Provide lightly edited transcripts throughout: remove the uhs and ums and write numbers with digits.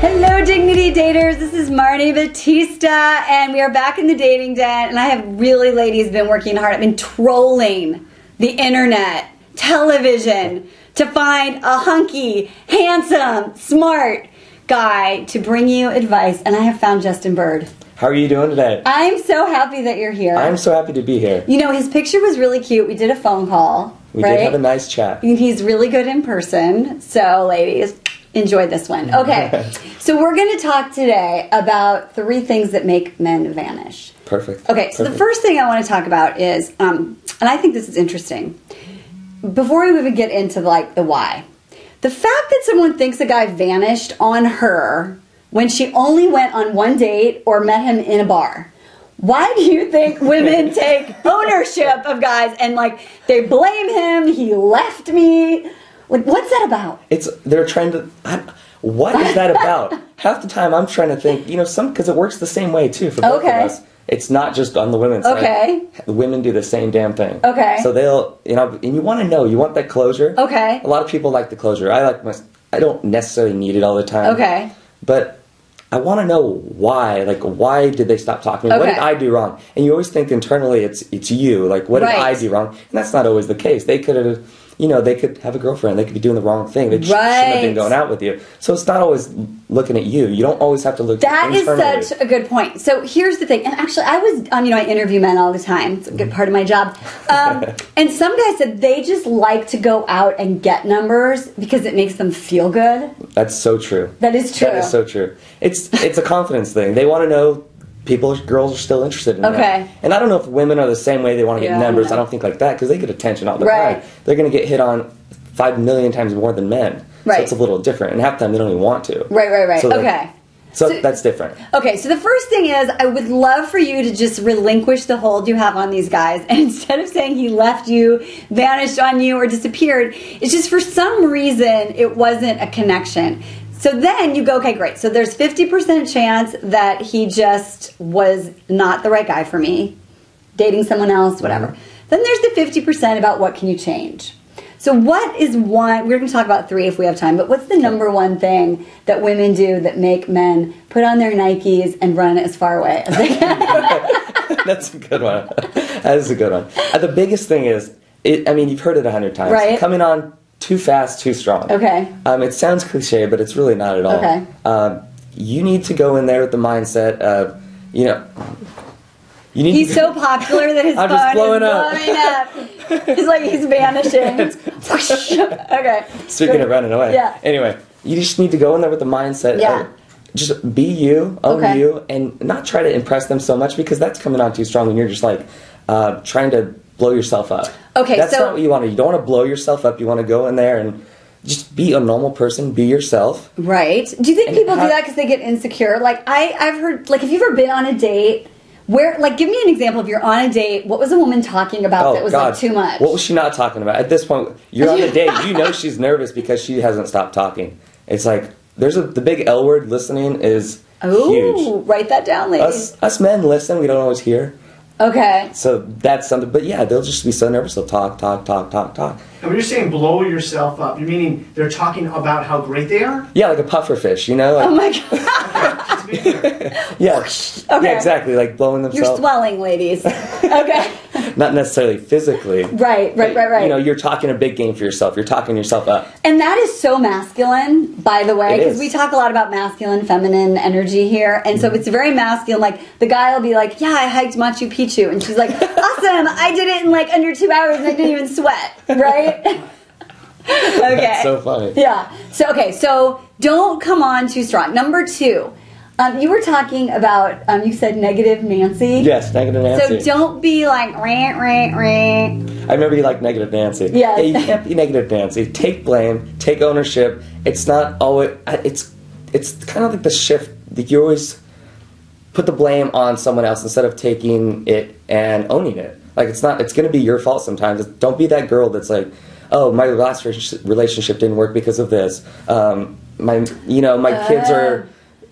Hello, Dignity Daters. This is Marnie Batista, and we are back in the dating den. And I have really, ladies, been working hard. I've been trolling the internet, television, to find a hunky, handsome, smart guy to bring you advice. And I have found Justin Bird. How are you doing today? I'm so happy that you're here. I'm so happy to be here. You know, his picture was really cute. We did a phone call. We did have a nice chat. He's really good in person. So, ladies, enjoy this one. Okay, so we're going to talk today about 3 things that make men vanish. Perfect. Okay, so the first thing I want to talk about is, and I think this is interesting, before we even get into like the why, the fact that someone thinks a guy vanished on her when she only went on one date or met him in a bar. Why do you think women take ownership of guys and like they blame him, he left me? Like, what's that about? They're trying to, what is that about? Half the time I'm trying to think, you know, because it works the same way too for both of us. It's not just on the women's side. Okay. The women do the same damn thing. Okay. So they'll, you know, and you want to know, you want that closure. Okay. A lot of people like the closure. I don't necessarily need it all the time. Okay. But I want to know why. Like, why did they stop talking? Okay. What did I do wrong? And you always think internally it's you. Like, what did I do wrong? And that's not always the case. They could have, you know, they could have a girlfriend. They could be doing the wrong thing. They shouldn't have been going out with you. So it's not always looking at you. You don't always have to look internally. That is such a good point. So here's the thing. And actually, I was, you know, I interview men all the time. It's a good part of my job. And some guys said they just like to go out and get numbers because it makes them feel good. That's so true. That is true. That is so true. It's a confidence thing. They want to know girls are still interested in that. And I don't know if women are the same way. They want to get numbers. I don't think like that because they get attention all the time. They're going to get hit on 5 million times more than men. So it's a little different. And half the time they don't even want to. Right. So that's different. Okay, so the first thing is I would love for you to just relinquish the hold you have on these guys. And instead of saying he left you, vanished on you, or disappeared, it's just for some reason it wasn't a connection. So then you go, okay, great. So there's 50% chance that he just was not the right guy for me, dating someone else, whatever. Then there's the 50% about what can you change. So what is one, we're going to talk about 3 if we have time, but what's the number one thing that women do that make men put on their Nikes and run as far away as they can? That's a good one. That is a good one. The biggest thing is, you've heard it 100 times. Right. Coming on too fast, too strong. Okay. It sounds cliche, but it's really not at all. Okay. You need to go in there with the mindset of, you know, he's so popular that his phone is blowing up. He's like, he's vanishing. Okay. Speaking of running away. Yeah. Anyway, you just need to go in there with the mindset of just be you, own you, and not try to impress them so much because that's coming on too strong and you're just like trying to blow yourself up. Okay, that's not what you want to do. You don't want to blow yourself up. You want to go in there and just be a normal person, be yourself. Right. Do you think people do that because they get insecure? Like, I've heard, like, have you ever been on a date where, like, give me an example. If you're on a date, what was a woman talking about that was, like, too much? What was she not talking about? At this point, you're on the date. You know she's nervous because she hasn't stopped talking. It's like, the big L word, listening, is huge. Write that down, ladies. Us men listen. We don't always hear. Okay. So that's something. But yeah, they'll just be so nervous. They'll talk. And when you're saying blow yourself up, you're meaning they're talking about how great they are? Yeah, like a puffer fish, you know? Like, oh my God. Yeah. Okay. Yeah, exactly. Like blowing themselves. You're swelling, ladies. Okay. Not necessarily physically. Right. You know, you're talking a big game for yourself. You're talking yourself up. And that is so masculine, by the way, because we talk a lot about masculine, feminine energy here. And so it's very masculine. Like, the guy will be like, yeah, I hiked Machu Picchu. And she's like, awesome. I did it in like under 2 hours and I didn't even sweat. Right? Okay. That's so funny. Yeah. So don't come on too strong. Number 2. You were talking about, you said negative Nancy. Yes, negative Nancy. So don't be like, rant. I remember you like negative Nancy. Yeah. You can't be negative Nancy. Take blame. Take ownership. It's not always, it's kind of like the shift that you always put the blame on someone else instead of taking it and owning it. Like, it's going to be your fault sometimes. Don't be that girl that's like, oh, my last relationship didn't work because of this. My kids are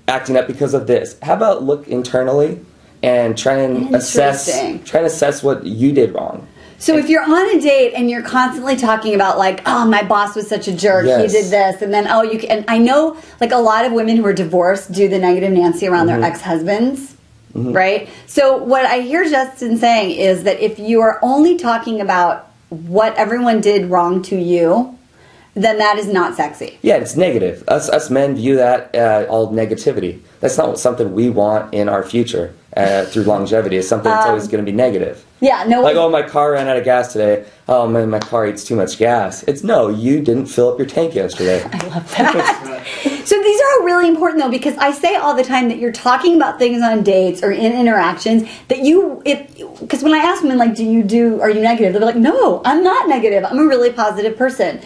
acting up because of this. How about look internally and try and assess what you did wrong. So if you're on a date and you're constantly talking about like, oh, my boss was such a jerk, he did this, and then and I know like a lot of women who are divorced do the negative Nancy around their ex-husbands, right? So what I hear Justin saying is that if you are only talking about what everyone did wrong to you, then that is not sexy. Yeah, it's negative. Us men view that all negativity. That's not something we want in our future through longevity. It's something that's always going to be negative. Yeah, no. Like, oh, my car ran out of gas today. Oh, man, my car eats too much gas. It's no, you didn't fill up your tank yesterday. I love that. So these are all really important, though, because I say all the time that you're talking about things on dates or in interactions that because when I ask women, like, are you negative? They're like, no, I'm not negative. I'm a really positive person.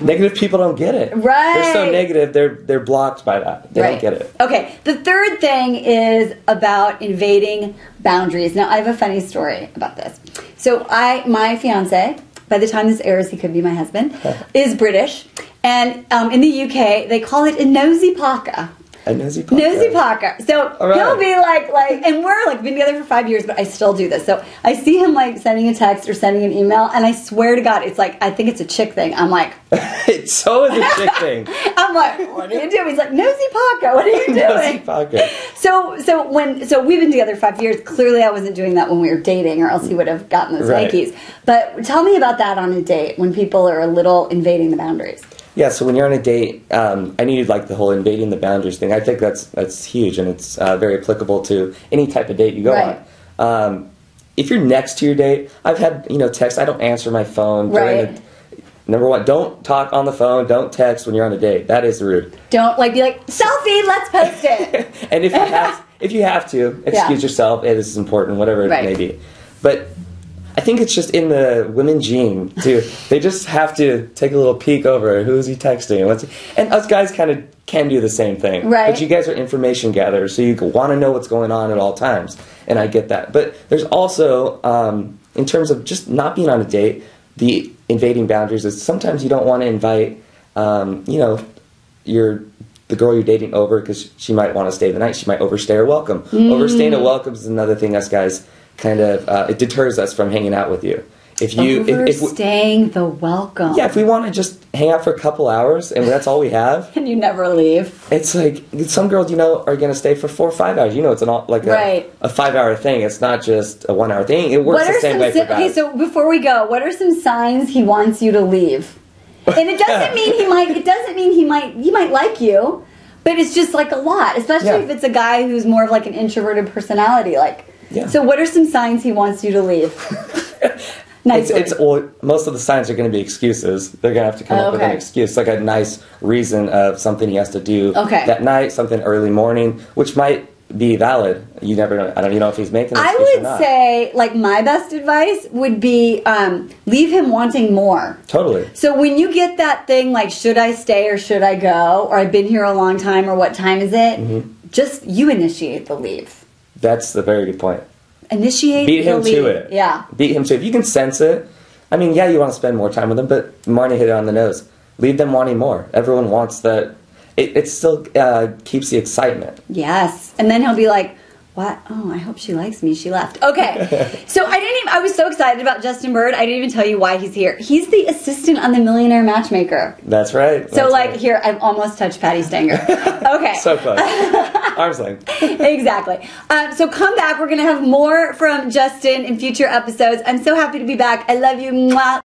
Negative people don't get it. Right. They're so negative, they're blocked by that. They don't get it. Okay. The third thing is about invading boundaries. Now, I have a funny story about this. So my fiance, by the time this airs, he could be my husband, is British. And in the UK, they call it a nosy paka. A nosy paka. Nosy paka. So he'll be like, and we're like been together for 5 years, but I still do this. So I see him like sending a text or sending an email, and I swear to God, it's like, I think it's a chick thing. I'm like, it's so is a chick thing. I'm like, what are you doing? He's like, nosy paka. What are you doing? Nosy paka. So we've been together 5 years. Clearly, I wasn't doing that when we were dating, or else he would have gotten those Nikes. But tell me about that on a date when people are a little invading the boundaries. Yeah, so when you're on a date, I need like the whole invading the boundaries thing. I think that's huge, and it's very applicable to any type of date you go on. If you're next to your date, I've had texts. I don't answer my phone during number one. Don't talk on the phone. Don't text when you're on a date. That is rude. Don't be like selfie. Let's post it. And if you have to excuse yourself, this is important, whatever it may be. But I think it's just in the women gene too. They just have to take a little peek over who is he texting and us guys kind of can do the same thing. Right. But you guys are information gatherers, so you want to know what's going on at all times, and I get that. But there's also in terms of just not being on a date, the invading boundaries is sometimes you don't want to invite the girl you're dating over because she might want to stay the night. She might overstay her welcome. Overstaying a welcome is another thing us guys kind of it deters us from hanging out with you. Overstaying the welcome. Yeah, if we want to just hang out for a couple hours and that's all we have, and you never leave. It's like some girls, are going to stay for 4 or 5 hours. It's a 5-hour thing. It's not just a 1 hour thing. It works the same way for guys. Okay, so before we go, what are some signs he wants you to leave? And it doesn't mean he might. It doesn't mean he might like you, but it's just like a lot, especially if it's a guy who's more of like an introverted personality, like. Yeah. So what are some signs he wants you to leave? Most of the signs are going to be excuses. They're going to have to come up with an excuse, like a nice reason of something he has to do that night, something early morning, which might be valid. You never know. I don't know if he's making an excuse or not. I would say, like, my best advice would be leave him wanting more. Totally. So when you get that thing, like, should I stay or should I go? Or I've been here a long time, or what time is it? Just you initiate the leave. That's a very good point. Beat him to it. Yeah. Beat him to it. If you can sense it, I mean, yeah, you want to spend more time with them, but Marnie hit it on the nose. Leave them wanting more. Everyone wants that. It still keeps the excitement. Yes. And then he'll be like, what? Oh, I hope she likes me. She left. Okay. So I was so excited about Justin Bird. I didn't even tell you why he's here. He's the assistant on the Millionaire Matchmaker. That's right. Here, I've almost touched Patty Stanger. Okay. So close. Arm's length. Exactly. So come back. We're going to have more from Justin in future episodes. I'm so happy to be back. I love you. Mwah.